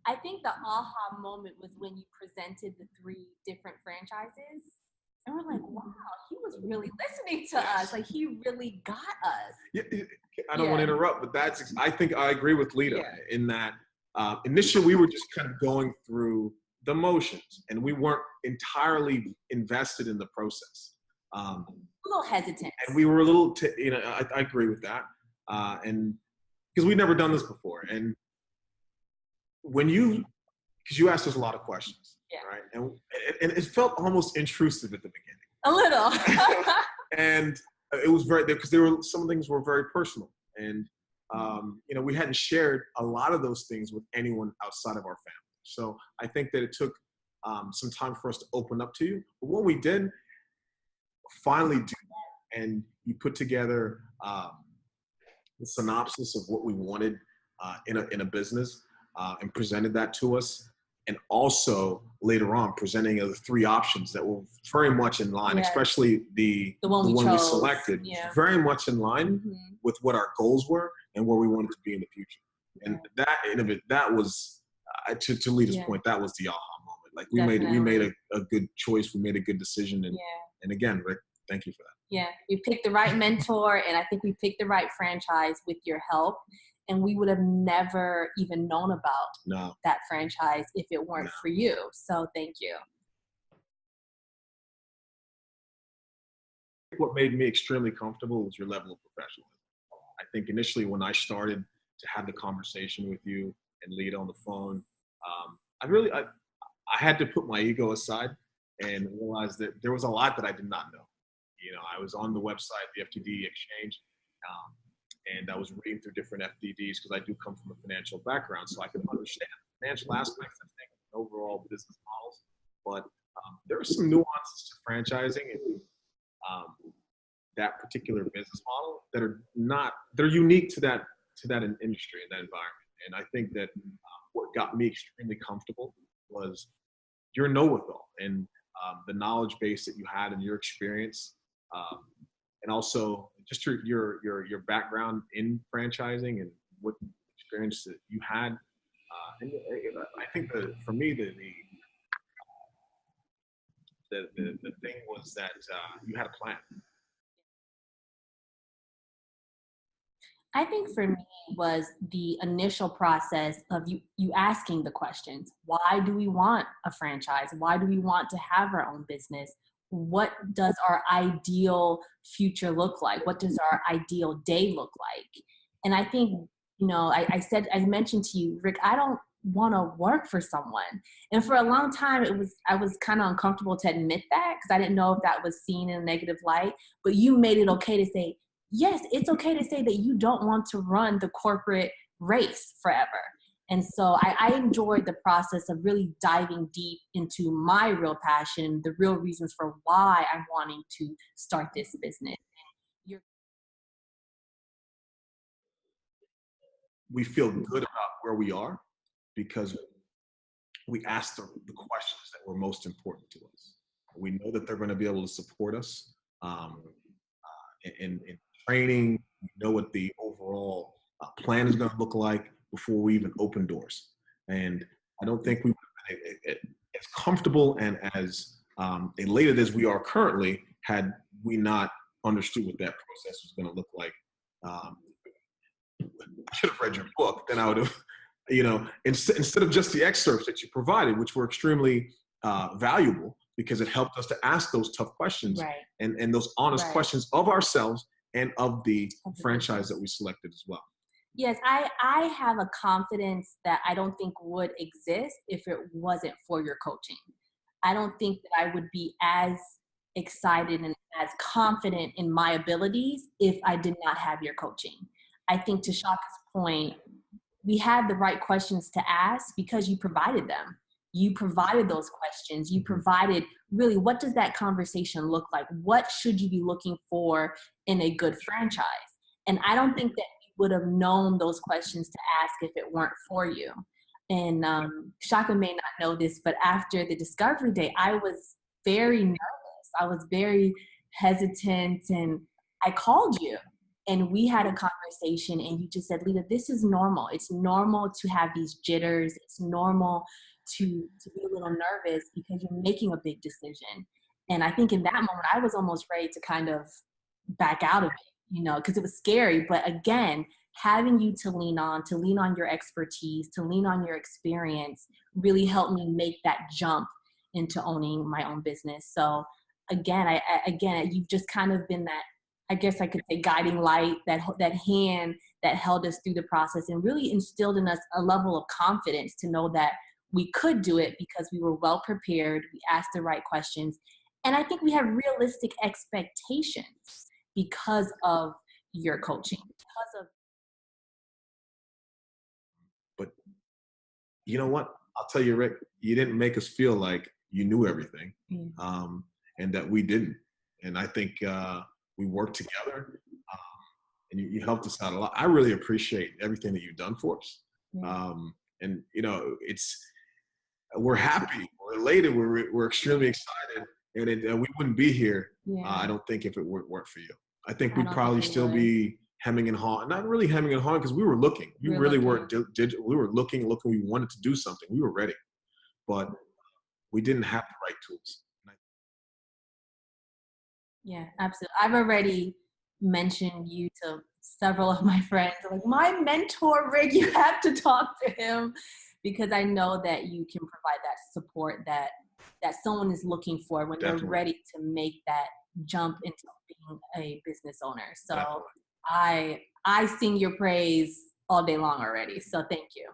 I think the aha moment was when you presented the 3 different franchises. And we're like, wow, he was really listening to us. Like, he really got us. Yeah, I don't want to interrupt, but I think I agree with Leida in that initially we were just kind of going through the motions and we weren't entirely invested in the process. A little hesitant. And we were a little, I agree with that. And because we'd never done this before. And because you asked us a lot of questions, right? And it felt almost intrusive at the beginning. A little. And it was because some things were very personal. And, we hadn't shared a lot of those things with anyone outside of our family. So I think that it took some time for us to open up to you. But when we did finally do that, and you put together the synopsis of what we wanted in a business and presented that to us, and also later on presenting the 3 options that were very much in line, especially the one we selected, very much in line with what our goals were and where we wanted to be in the future. And that was, to Leida's point, that was the aha moment. Like we made a good choice, we made a good decision, and again, Rick, thank you for that. Yeah, we picked the right mentor, and I think we picked the right franchise with your help. And we would have never even known about that franchise if it weren't for you. So thank you. What made me extremely comfortable was your level of professionalism. I think initially when I started to have the conversation with you and Leida on the phone, I had to put my ego aside and realize that there was a lot that I did not know. I was on the website, the FTD exchange, and I was reading through different FDDs because I do come from a financial background, so I could understand financial aspects of things, overall business models. But there are some nuances to franchising and that particular business model they're unique to that industry and that environment. And I think that what got me extremely comfortable was your know-it-all and the knowledge base that you had and your experience. And also just your background in franchising and what experience that you had. And I think that for me, the thing was that you had a plan. I think for me was the initial process of you asking the questions. Why do we want a franchise? Why do we want to have our own business? What does our ideal future look like? What does our ideal day look like? And I think, I mentioned to you, Rick, I don't want to work for someone. And for a long time, I was kind of uncomfortable to admit that because I didn't know if that was seen in a negative light. But you made it okay to say, yes, it's okay to say that you don't want to run the corporate race forever. And so I enjoyed the process of really diving deep into my real passion, the real reasons for why I'm wanting to start this business. We feel good about where we are because we asked the questions that were most important to us. We know that they're going to be able to support us in training. We know what the overall plan is going to look like before we even open doors. And I don't think we would have been as comfortable and as elated as we are currently had we not understood what that process was going to look like. I should have read your book, then I would have, instead of just the excerpts that you provided, which were extremely valuable because it helped us to ask those tough questions and those honest questions of ourselves and of the franchise that we selected as well. Yes, I have a confidence that I don't think would exist if it wasn't for your coaching. I don't think that I would be as excited and as confident in my abilities if I did not have your coaching. I think to Shaka's point, we had the right questions to ask because you provided them. You provided those questions. You provided really, what does that conversation look like? What should you be looking for in a good franchise? And I don't think that we would have known those questions to ask if it weren't for you. And Shaka may not know this, but after the discovery day, I was very nervous. I was very hesitant, and I called you. And we had a conversation and you just said, Lita, this is normal. It's normal to have these jitters. It's normal to be a little nervous because you're making a big decision. And I think in that moment, I was almost ready to kind of back out of it, because it was scary. But again, having you to lean on your expertise, to lean on your experience really helped me make that jump into owning my own business. So again, you've just kind of been that, I guess I could say, guiding light, that hand that held us through the process and really instilled in us a level of confidence to know that we could do it because we were well prepared, we asked the right questions, and I think we have realistic expectations because of your coaching, because of. But you know what? I'll tell you, Rick, you didn't make us feel like you knew everything, and that we didn't. And I think we worked together, and you helped us out a lot. I really appreciate everything that you've done for us. And we're happy, we're elated, we're extremely excited, and we wouldn't be here. I don't think if it weren't for you. I think we'd probably still be hemming and hawing, not really hemming and hawing because we were looking. We really weren't digital. We were looking. We wanted to do something. We were ready, but we didn't have the right tools. Yeah, absolutely. I've already mentioned you to several of my friends. Like, my mentor, Rick, you have to talk to him because I know that you can provide that support that someone is looking for when they're ready to make that jump into being a business owner. So I sing your praise all day long already. So thank you.